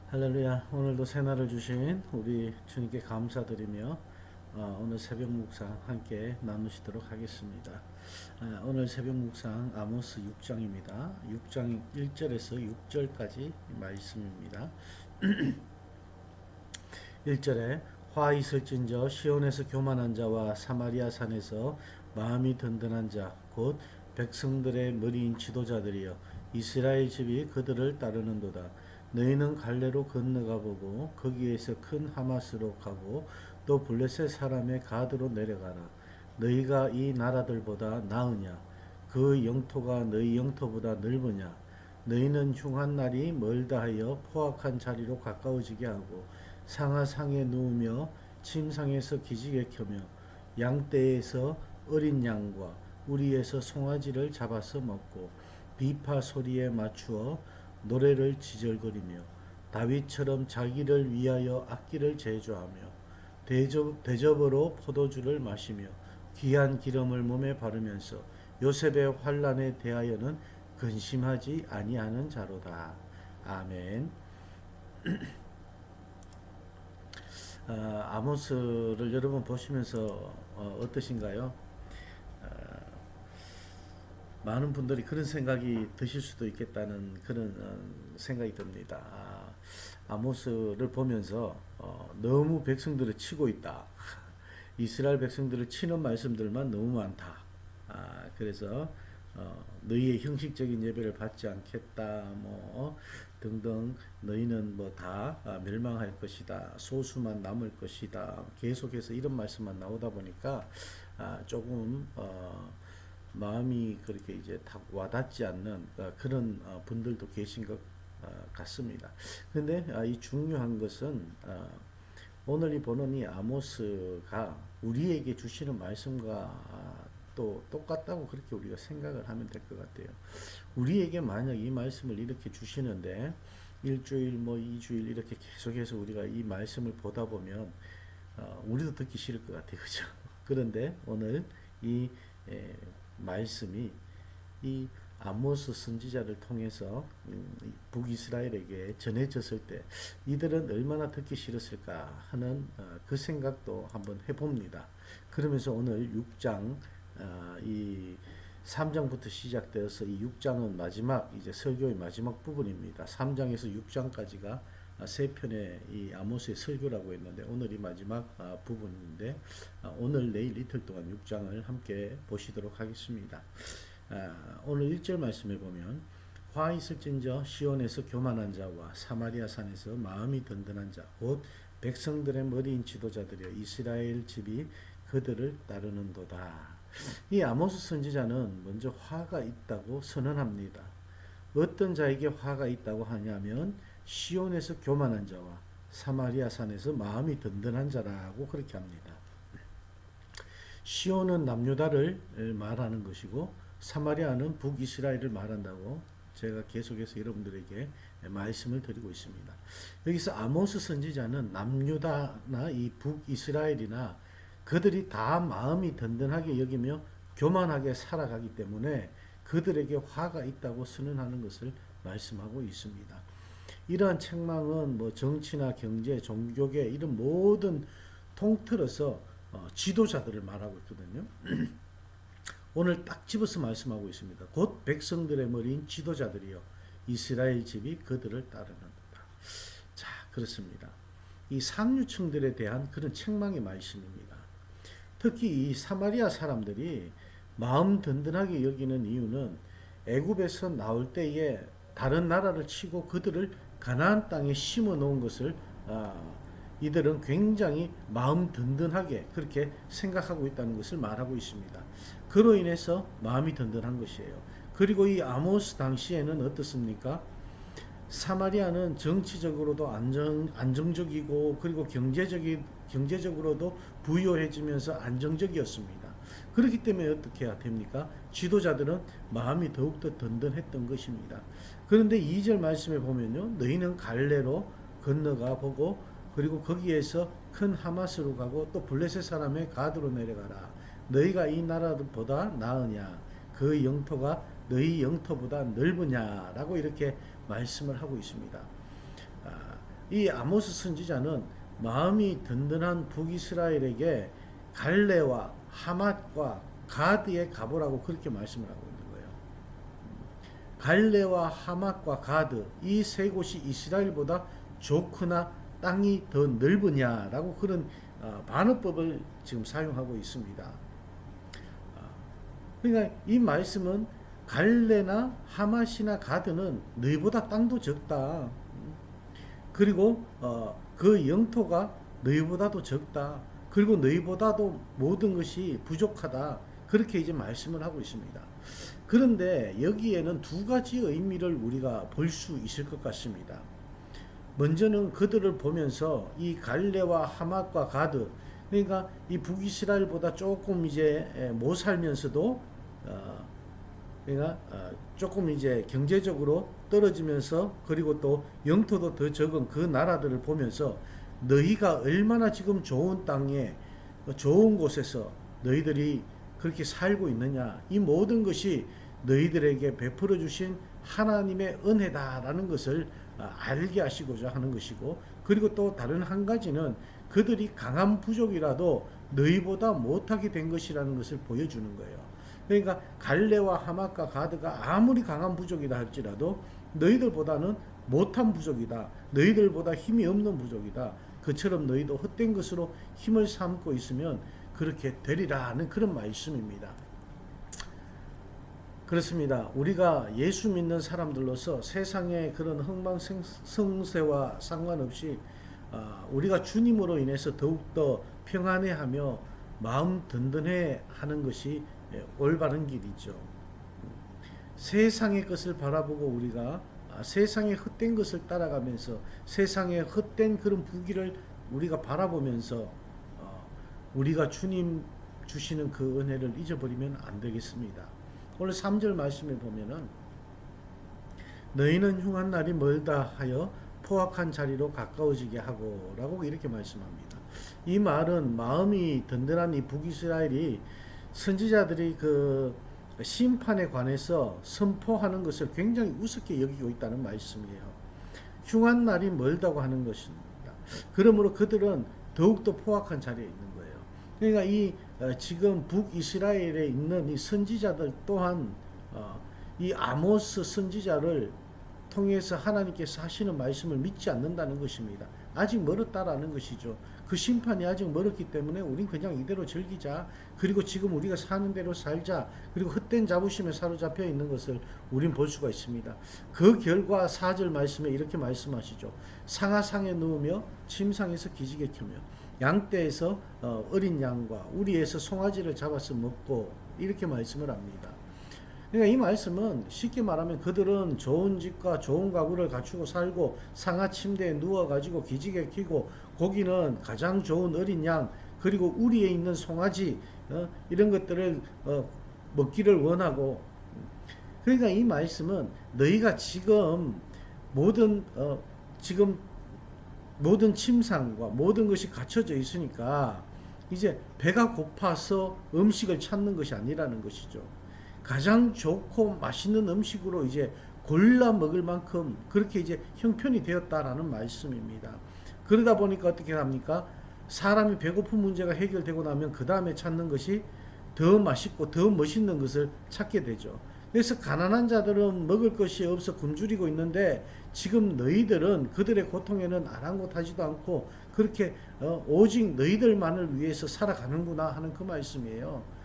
할렐루야. 오늘도 새날을 주신 우리 주님께 감사드리며 오늘 새벽 묵상 함께 나누시도록 하겠습니다. 오늘 새벽 묵상 아모스 6장입니다. 6장 1절에서 6절까지 말씀입니다. 1절에 화 있을진저 시온에서 교만한 자와 사마리아 산에서 마음이 든든한 자 곧 백성들의 머리인 지도자들이여 이스라엘 집이 그들을 따르는도다. 너희는 갈레로 건너가 보고 거기에서 큰 하마스로 가고 또 블레셋 사람의 가드로 내려가라. 너희가 이 나라들보다 나으냐? 그 영토가 너희 영토보다 넓으냐? 너희는 흉한 날이 멀다 하여 포악한 자리로 가까워지게 하고 상하상에 누우며 침상에서 기지개 켜며 양떼에서 어린 양과 우리에서 송아지를 잡아서 먹고 비파 소리에 맞추어 노래를 지절거리며 다윗처럼 자기를 위하여 악기를 제조하며 대접으로 포도주를 마시며 귀한 기름을 몸에 바르면서 요셉의 환난에 대하여는 근심하지 아니하는 자로다. 아멘. 아모스를 여러분 보시면서 어떠신가요? 많은 분들이 그런 생각이 드실 수도 있겠다는 그런 생각이 듭니다. 아모스를 보면서 너무 백성들을 치고 있다. 이스라엘 백성들을 치는 말씀들만 너무 많다. 그래서 너희의 형식적인 예배를 받지 않겠다. 뭐 등등 너희는 뭐 다 멸망할 것이다. 소수만 남을 것이다. 계속해서 이런 말씀만 나오다 보니까 조금 마음이 그렇게 이제 다 와닿지 않는 그런 분들도 계신 것 같습니다. 근데 이 중요한 것은 오늘 이 보는 이 아모스가 우리에게 주시는 말씀과 또 똑같다고 그렇게 우리가 생각을 하면 될 것 같아요. 우리에게 만약 이 말씀을 이렇게 주시는데 일주일 뭐 2주일 이렇게 계속해서 우리가 이 말씀을 보다 보면 우리도 듣기 싫을 것 같아요. 그죠? 그런데 오늘 이 말씀이 이 아모스 선지자를 통해서 북이스라엘에게 전해졌을 때 이들은 얼마나 듣기 싫었을까 하는 그 생각도 한번 해봅니다. 그러면서 오늘 6장 이 3장부터 시작되어서 이 6장은 마지막 이제 설교의 마지막 부분입니다. 3장에서 6장까지가 세 편의 이 아모스의 설교라고 했는데 오늘이 마지막 부분인데 오늘 내일 이틀 동안 6장을 함께 보시도록 하겠습니다. 오늘 1절 말씀에 보면 화 있을진저 시온에서 교만한 자와 사마리아 산에서 마음이 든든한 자 곧 백성들의 머리인 지도자들이여 이스라엘 집이 그들을 따르는도다. 이 아모스 선지자는 먼저 화가 있다고 선언합니다. 어떤 자에게 화가 있다고 하냐면 시온에서 교만한 자와 사마리아 산에서 마음이 든든한 자라고 그렇게 합니다. 시온은 남유다를 말하는 것이고 사마리아는 북이스라엘을 말한다고 제가 계속해서 여러분들에게 말씀을 드리고 있습니다. 여기서 아모스 선지자는 남유다나 이 북이스라엘이나 그들이 다 마음이 든든하게 여기며 교만하게 살아가기 때문에 그들에게 화가 있다고 선언하는 것을 말씀하고 있습니다. 이러한 책망은 뭐 정치나 경제, 종교계 이런 모든 통틀어서 지도자들을 말하고 있거든요. 오늘 딱 집어서 말씀하고 있습니다. 곧 백성들의 머리인 지도자들이요 이스라엘 집이 그들을 따르는다. 자, 그렇습니다. 이 상류층들에 대한 그런 책망의 말씀입니다. 특히 이 사마리아 사람들이 마음 든든하게 여기는 이유는 애굽에서 나올 때에 다른 나라를 치고 그들을 가나안 땅에 심어 놓은 것을 이들은 굉장히 마음 든든하게 그렇게 생각하고 있다는 것을 말하고 있습니다. 그로 인해서 마음이 든든한 것이에요. 그리고 이 아모스 당시에는 어떻습니까? 사마리아는 정치적으로도 안정적이고 그리고 경제적으로도 부유해지면서 안정적이었습니다. 그렇기 때문에 어떻게 해야 됩니까? 지도자들은 마음이 더욱더 든든했던 것입니다. 그런데 2절 말씀에 보면요. 너희는 갈레로 건너가 보고 그리고 거기에서 큰 하마스로 가고 또 블레셋 사람의 가드로 내려가라. 너희가 이 나라보다 나으냐? 그 영토가 너희 영토보다 넓으냐라고 이렇게 말씀을 하고 있습니다. 이 아모스 선지자는 마음이 든든한 북이스라엘에게 갈레와 하맛과 가드에 가보라고 그렇게 말씀을 하고 있는 거예요. 갈레와 하맛과 가드 이 세 곳이 이스라엘보다 좋거나 땅이 더 넓으냐라고 그런 반어법을 지금 사용하고 있습니다. 그러니까 이 말씀은 갈레나 하맛이나 가드는 너희보다 땅도 적다. 그리고 그 영토가 너희보다도 적다. 그리고 너희보다도 모든 것이 부족하다. 그렇게 이제 말씀을 하고 있습니다. 그런데 여기에는 두 가지 의미를 우리가 볼 수 있을 것 같습니다. 먼저는 그들을 보면서 이 갈레와 하맛과 가드, 그러니까 이 북이스라엘보다 조금 이제 못 살면서도 그러니까 조금 이제 경제적으로 떨어지면서 그리고 또 영토도 더 적은 그 나라들을 보면서 너희가 얼마나 지금 좋은 땅에 좋은 곳에서 너희들이 그렇게 살고 있느냐, 이 모든 것이 너희들에게 베풀어 주신 하나님의 은혜다라는 것을 알게 하시고자 하는 것이고, 그리고 또 다른 한 가지는 그들이 강한 부족이라도 너희보다 못하게 된 것이라는 것을 보여주는 거예요. 그러니까 갈레와 하맛과 가드가 아무리 강한 부족이다 할지라도 너희들보다는 못한 부족이다, 너희들보다 힘이 없는 부족이다, 그처럼 너희도 헛된 것으로 힘을 삼고 있으면 그렇게 되리라는 그런 말씀입니다. 그렇습니다. 우리가 예수 믿는 사람들로서 세상의 그런 흥망성쇠와 상관없이 우리가 주님으로 인해서 더욱더 평안해하며 마음 든든해하는 것이 올바른 길이죠. 세상의 것을 바라보고 우리가 세상의 헛된 것을 따라가면서 세상의 헛된 그런 부귀를 우리가 바라보면서 우리가 주님 주시는 그 은혜를 잊어버리면 안 되겠습니다. 오늘 3절 말씀에 보면은 너희는 흉한 날이 멀다 하여 포악한 자리로 가까워지게 하고 라고 이렇게 말씀합니다. 이 말은 마음이 든든한 이 북이스라엘이 선지자들이 그 심판에 관해서 선포하는 것을 굉장히 우습게 여기고 있다는 말씀이에요. 흉한 날이 멀다고 하는 것입니다. 그러므로 그들은 더욱더 포악한 자리에 있는 거예요. 그러니까 이 지금 북이스라엘에 있는 이 선지자들 또한 이 아모스 선지자를 통해서 하나님께서 하시는 말씀을 믿지 않는다는 것입니다. 아직 멀었다라는 것이죠. 그 심판이 아직 멀었기 때문에 우린 그냥 이대로 즐기자. 그리고 지금 우리가 사는 대로 살자. 그리고 헛된 자부심에 사로잡혀 있는 것을 우린 볼 수가 있습니다. 그 결과 4절 말씀에 이렇게 말씀하시죠. 상하상에 누우며 침상에서 기지개 켜며 양떼에서 어린 양과 우리에서 송아지를 잡아서 먹고 이렇게 말씀을 합니다. 그러니까 이 말씀은 쉽게 말하면 그들은 좋은 집과 좋은 가구를 갖추고 살고 상하 침대에 누워가지고 기지개 켜고 고기는 가장 좋은 어린 양 그리고 우리에 있는 송아지 이런 것들을 먹기를 원하고, 그러니까 이 말씀은 너희가 지금 모든 침상과 모든 것이 갖춰져 있으니까 이제 배가 고파서 음식을 찾는 것이 아니라는 것이죠. 가장 좋고 맛있는 음식으로 이제 골라 먹을 만큼 그렇게 이제 형편이 되었다라는 말씀입니다. 그러다 보니까 어떻게 합니까? 사람이 배고픈 문제가 해결되고 나면 그 다음에 찾는 것이 더 맛있고 더 멋있는 것을 찾게 되죠. 그래서 가난한 자들은 먹을 것이 없어 굶주리고 있는데 지금 너희들은 그들의 고통에는 아랑곳하지도 않고 그렇게 오직 너희들만을 위해서 살아가는구나 하는 그 말씀이에요.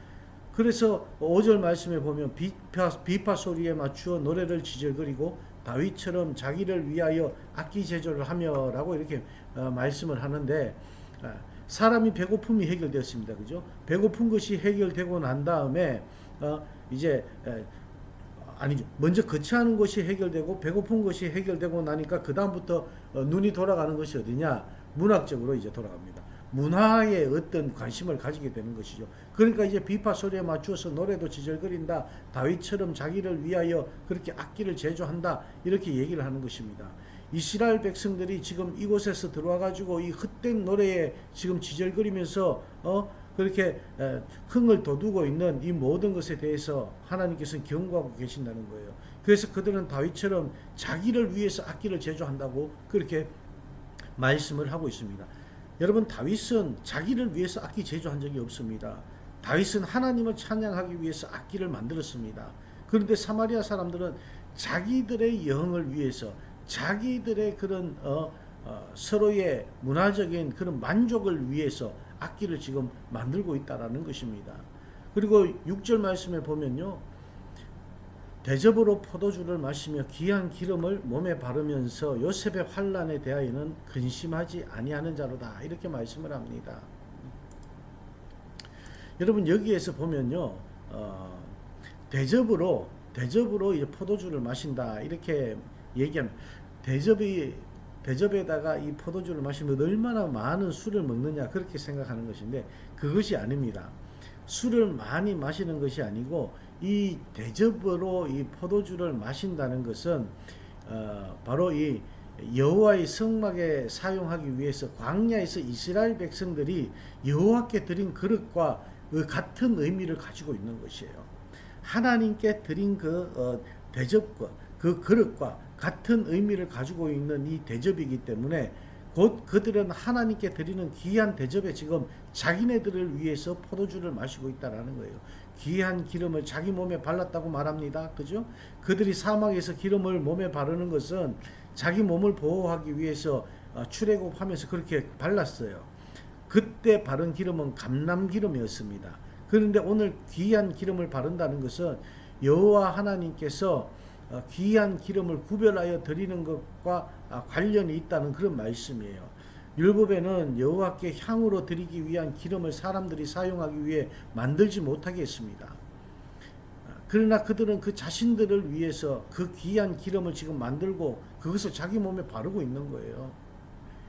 그래서 5절 말씀에 보면 비파 소리에 맞추어 노래를 지절거리고 다윗처럼 자기를 위하여 악기 제조를 하며 라고 이렇게 말씀을 하는데, 사람이 배고픔이 해결되었습니다. 그죠? 배고픈 것이 해결되고 난 다음에 이제 아니죠. 먼저 거치하는 것이 해결되고 배고픈 것이 해결되고 나니까 그 다음부터 눈이 돌아가는 것이 어디냐? 문학적으로 이제 돌아갑니다. 문화에 어떤 관심을 가지게 되는 것이죠. 그러니까 이제 비파 소리에 맞추어서 노래도 지절거린다. 다윗처럼 자기를 위하여 그렇게 악기를 제조한다. 이렇게 얘기를 하는 것입니다. 이스라엘 백성들이 지금 이곳에서 들어와 가지고 이 헛된 노래에 지금 지절거리면서 그렇게 흥을 돋우고 있는 이 모든 것에 대해서 하나님께서는 경고하고 계신다는 거예요. 그래서 그들은 다윗처럼 자기를 위해서 악기를 제조한다고 그렇게 말씀을 하고 있습니다. 여러분, 다윗은 자기를 위해서 악기 제조한 적이 없습니다. 다윗은 하나님을 찬양하기 위해서 악기를 만들었습니다. 그런데 사마리아 사람들은 자기들의 영을 위해서, 자기들의 그런 서로의 문화적인 그런 만족을 위해서 악기를 지금 만들고 있다라는 것입니다. 그리고 6절 말씀에 보면요, 대접으로 포도주를 마시며 귀한 기름을 몸에 바르면서 요셉의 환난에 대하여는 근심하지 아니하는 자로다, 이렇게 말씀을 합니다. 여러분, 여기에서 보면요, 대접으로 이제 포도주를 마신다, 이렇게 얘기하면, 대접에다가 이 포도주를 마시면 얼마나 많은 술을 먹느냐, 그렇게 생각하는 것인데, 그것이 아닙니다. 술을 많이 마시는 것이 아니고, 이 대접으로 이 포도주를 마신다는 것은 바로 이 여호와의 성막에 사용하기 위해서 광야에서 이스라엘 백성들이 여호와께 드린 그릇과 같은 의미를 가지고 있는 것이에요. 하나님께 드린 그 대접과 그 그릇과 같은 의미를 가지고 있는 이 대접이기 때문에, 곧 그들은 하나님께 드리는 귀한 대접에 지금 자기네들을 위해서 포도주를 마시고 있다라는 거예요. 귀한 기름을 자기 몸에 발랐다고 말합니다. 그죠? 그들이 사막에서 기름을 몸에 바르는 것은 자기 몸을 보호하기 위해서 출애굽하면서 그렇게 발랐어요. 그때 바른 기름은 감람기름이었습니다. 그런데 오늘 귀한 기름을 바른다는 것은 여호와 하나님께서 귀한 기름을 구별하여 드리는 것과 관련이 있다는 그런 말씀이에요. 율법에는 여호와께 향으로 드리기 위한 기름을 사람들이 사용하기 위해 만들지 못하게 했습니다. 그러나 그들은 그 자신들을 위해서 그 귀한 기름을 지금 만들고 그것을 자기 몸에 바르고 있는 거예요.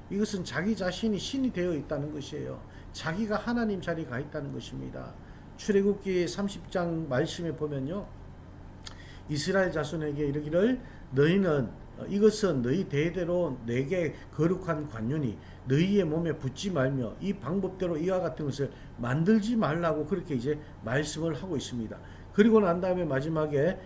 이것은 자기 자신이 신이 되어 있다는 것이에요. 자기가 하나님 자리에 가 있다는 것입니다. 출애굽기 30장 말씀에 보면요, 이스라엘 자손에게 이르기를, 너희는 이것은 너희 대대로 내게 거룩한 관윤이 너희의 몸에 붙지 말며 이 방법대로 이와 같은 것을 만들지 말라고 그렇게 이제 말씀을 하고 있습니다. 그리고 난 다음에 마지막에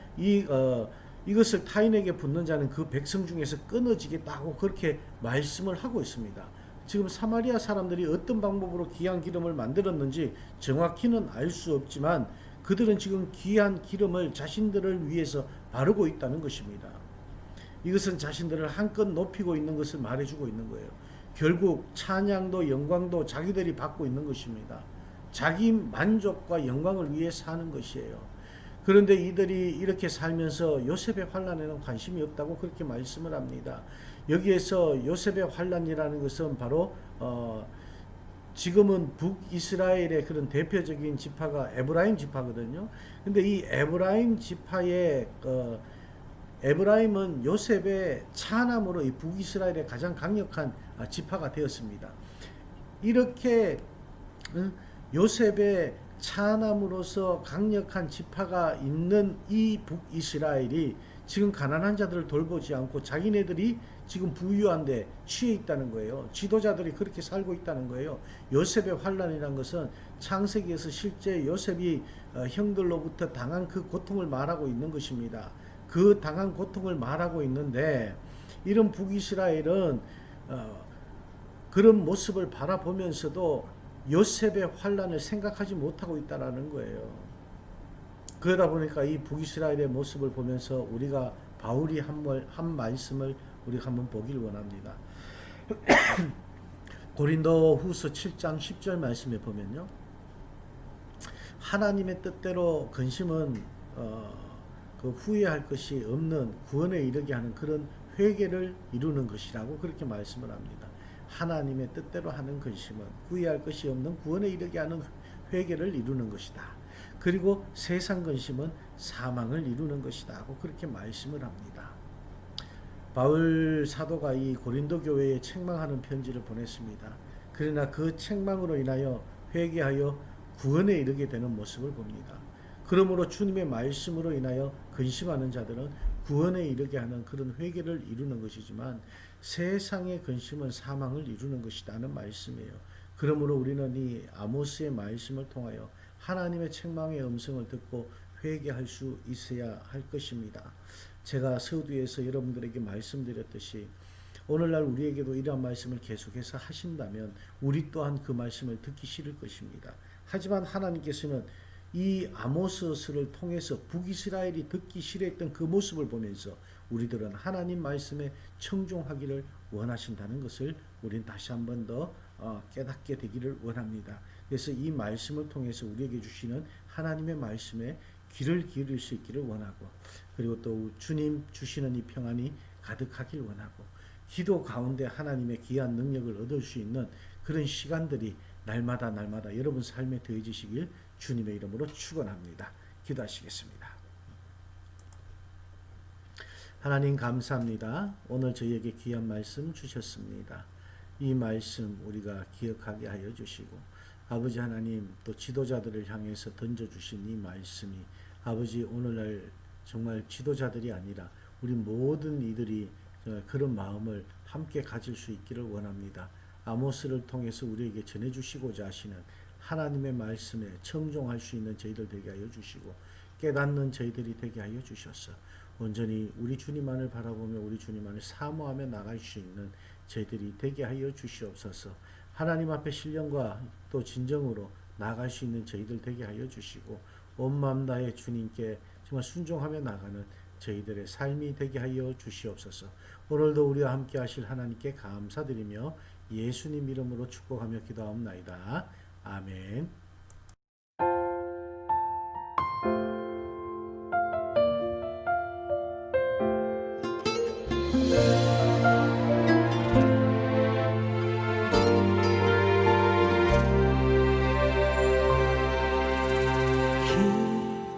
이것을 타인에게 붙는 자는 그 백성 중에서 끊어지겠다고 그렇게 말씀을 하고 있습니다. 지금 사마리아 사람들이 어떤 방법으로 귀한 기름을 만들었는지 정확히는 알 수 없지만, 그들은 지금 귀한 기름을 자신들을 위해서 바르고 있다는 것입니다. 이것은 자신들을 한껏 높이고 있는 것을 말해주고 있는 거예요. 결국 찬양도 영광도 자기들이 받고 있는 것입니다. 자기 만족과 영광을 위해 사는 것이에요. 그런데 이들이 이렇게 살면서 요셉의 환난에는 관심이 없다고 그렇게 말씀을 합니다. 여기에서 요셉의 환난이라는 것은 바로 지금은 북이스라엘의 그런 대표적인 지파가 에브라임 지파거든요. 근데 이 에브라임 지파의 에브라임은 요셉의 차남으로 이 북이스라엘의 가장 강력한 지파가 되었습니다. 이렇게 요셉의 차남으로서 강력한 지파가 있는 이 북이스라엘이 지금 가난한 자들을 돌보지 않고 자기네들이 지금 부유한 데 취해 있다는 거예요. 지도자들이 그렇게 살고 있다는 거예요. 요셉의 환난이란 것은 창세기에서 실제 요셉이 형들로부터 당한 그 고통을 말하고 있는 것입니다. 그 당한 고통을 말하고 있는데, 이런 북이스라엘은 그런 모습을 바라보면서도 요셉의 환난을 생각하지 못하고 있다라는 거예요. 그러다 보니까 이 북이스라엘의 모습을 보면서 우리가 바울이 한 말씀을 우리가 한번 보길 원합니다. 고린도 후서 7장 10절 말씀에 보면요, 하나님의 뜻대로 근심은 그 후회할 것이 없는 구원에 이르게 하는 그런 회개를 이루는 것이라고 그렇게 말씀을 합니다. 하나님의 뜻대로 하는 근심은 후회할 것이 없는 구원에 이르게 하는 회개를 이루는 것이다. 그리고 세상 근심은 사망을 이루는 것이다 하고 그렇게 말씀을 합니다. 바울 사도가 이 고린도 교회에 책망하는 편지를 보냈습니다. 그러나 그 책망으로 인하여 회개하여 구원에 이르게 되는 모습을 봅니다. 그러므로 주님의 말씀으로 인하여 근심하는 자들은 구원에 이르게 하는 그런 회개를 이루는 것이지만, 세상의 근심은 사망을 이루는 것이라는 말씀이에요. 그러므로 우리는 이 아모스의 말씀을 통하여 하나님의 책망의 음성을 듣고 회개할 수 있어야 할 것입니다. 제가 서두에서 여러분들에게 말씀드렸듯이 오늘날 우리에게도 이러한 말씀을 계속해서 하신다면 우리 또한 그 말씀을 듣기 싫을 것입니다. 하지만 하나님께서는 이 아모스를 통해서 북이스라엘이 듣기 싫어했던 그 모습을 보면서 우리들은 하나님 말씀에 청종하기를 원하신다는 것을 우린 다시 한 번 더 깨닫게 되기를 원합니다. 그래서 이 말씀을 통해서 우리에게 주시는 하나님의 말씀에 귀를 기울일 수 있기를 원하고, 그리고 또 주님 주시는 이 평안이 가득하길 원하고, 기도 가운데 하나님의 귀한 능력을 얻을 수 있는 그런 시간들이 날마다 여러분 삶에 더해지시길 주님의 이름으로 축원합니다. 기도하시겠습니다. 하나님 감사합니다. 오늘 저희에게 귀한 말씀 주셨습니다. 이 말씀 우리가 기억하게 하여 주시고, 아버지 하나님, 또 지도자들을 향해서 던져주신 이 말씀이 아버지 오늘날 정말 지도자들이 아니라 우리 모든 이들이 그런 마음을 함께 가질 수 있기를 원합니다. 아모스를 통해서 우리에게 전해주시고자 하시는 하나님의 말씀에 청종할 수 있는 저희들 되게 하여 주시고, 깨닫는 저희들이 되게 하여 주셔서 온전히 우리 주님만을 바라보며 우리 주님만을 사모하며 나갈 수 있는 저희들이 되게 하여 주시옵소서. 하나님 앞에 신령과 또 진정으로 나갈 수 있는 저희들 되게 하여 주시고, 온 마음 다해 주님께 정말 순종하며 나가는 저희들의 삶이 되게 하여 주시옵소서. 오늘도 우리와 함께 하실 하나님께 감사드리며 예수님 이름으로 축복하며 기도하옵나이다. 아멘.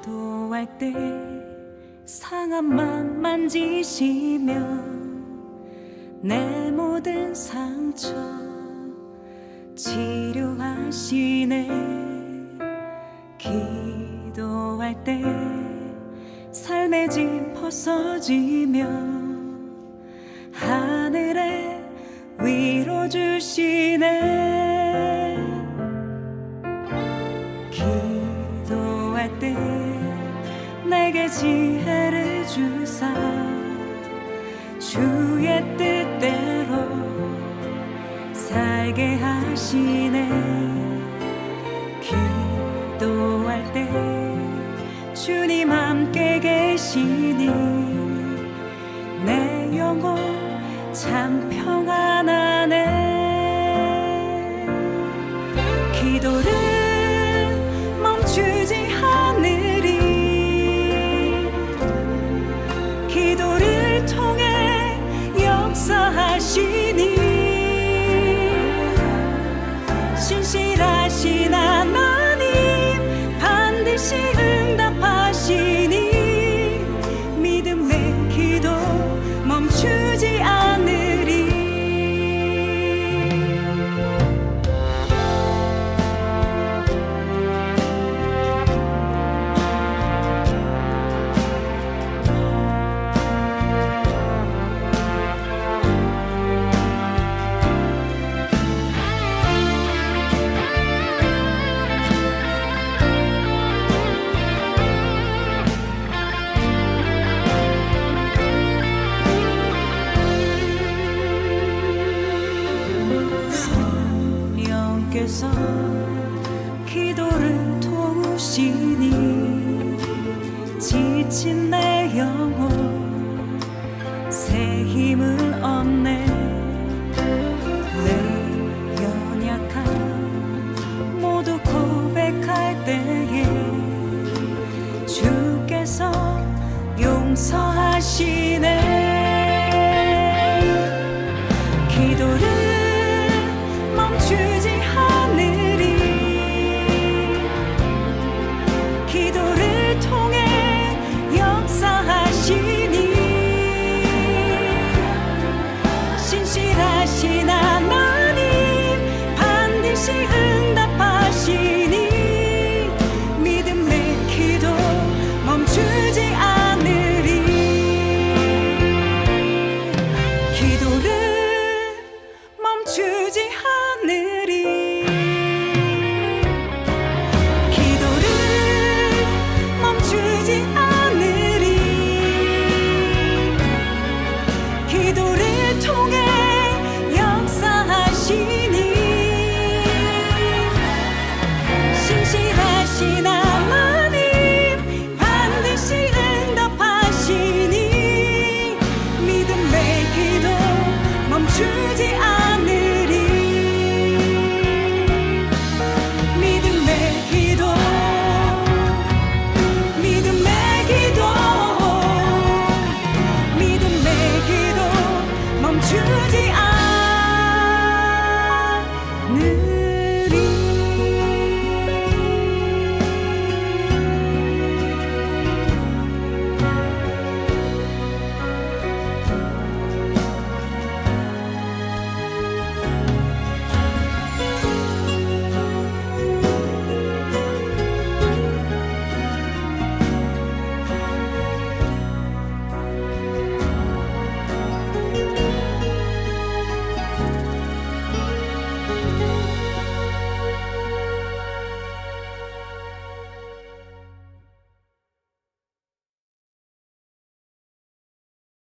기도할 때 상한 맘 만지시며 내 모든 상처 치료하시네. 기도할 때 삶의 짐 벗어지며 하늘에 위로 주시네. 기도할 때 내게 지혜를 주사 주의 뜻대로 살게 하시네. 기도할 때 주님 함께 계시니 내 영혼 참 평안하네. 기도를 멈추지 않으리. 기도를 통해 역사하시니 신실하신 하나님 반드시 응답하시니 믿음의 기도 멈추지 않으리. 성령께서 기도를 도우시니 지친 내 영혼 새 힘을 얻네. 내 연약함 모두 고백할 때에 주께서 용서하시네. 기도를 멈추지 않으리. 기도를